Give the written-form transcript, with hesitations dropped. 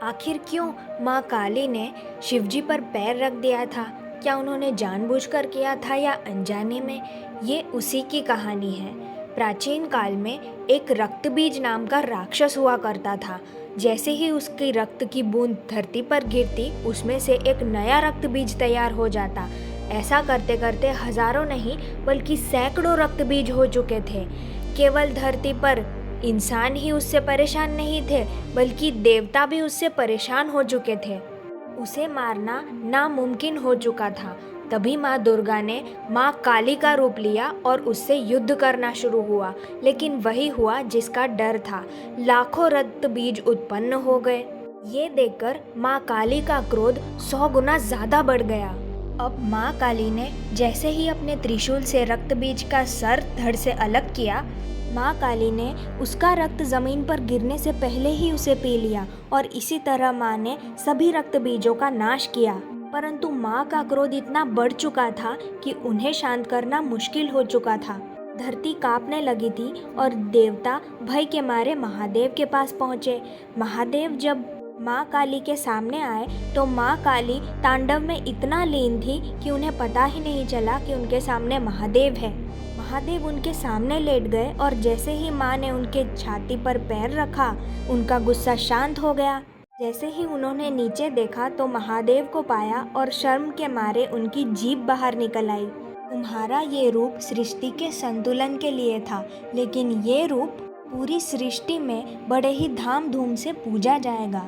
आखिर क्यों माँ काली ने शिवजी पर पैर रख दिया था? क्या उन्होंने जानबूझकर किया था या अनजाने में? ये उसी की कहानी है। प्राचीन काल में एक रक्तबीज नाम का राक्षस हुआ करता था। जैसे ही उसकी रक्त की बूंद धरती पर गिरती, उसमें से एक नया रक्तबीज तैयार हो जाता। ऐसा करते करते हजारों नहीं बल्कि सैकड़ों रक्तबीज हो चुके थे। केवल धरती पर इंसान ही उससे परेशान नहीं थे, बल्कि देवता भी उससे परेशान हो चुके थे। उसे मारना नामुमकिन हो चुका था। तभी माँ दुर्गा ने माँ काली का रूप लिया और उससे युद्ध करना शुरू हुआ। लेकिन वही हुआ जिसका डर था। लाखों रक्त बीज उत्पन्न हो गए। ये देखकर माँ काली का क्रोध 100 गुना ज्यादा बढ़ गया। अब माँ काली ने जैसे ही अपने त्रिशूल से रक्त बीज का सर धड़ से अलग किया, माँ काली ने उसका रक्त जमीन पर गिरने से पहले ही उसे पी लिया और इसी तरह माँ ने सभी रक्त बीजों का नाश किया। परंतु माँ का क्रोध इतना बढ़ चुका था कि उन्हें शांत करना मुश्किल हो चुका था। धरती कांपने लगी थी और देवता भय के मारे महादेव के पास पहुँचे। महादेव जब माँ काली के सामने आए तो माँ काली तांडव में इतना लीन थी कि उन्हें पता ही नहीं चला कि उनके सामने महादेव है। महादेव उनके सामने लेट गए और जैसे ही माँ ने उनके छाती पर पैर रखा, उनका गुस्सा शांत हो गया। जैसे ही उन्होंने नीचे देखा तो महादेव को पाया और शर्म के मारे उनकी जीभ बाहर निकल आई। तुम्हारा ये रूप सृष्टि के संतुलन के लिए था, लेकिन ये रूप पूरी सृष्टि में बड़े ही धाम धूम से पूजा जाएगा।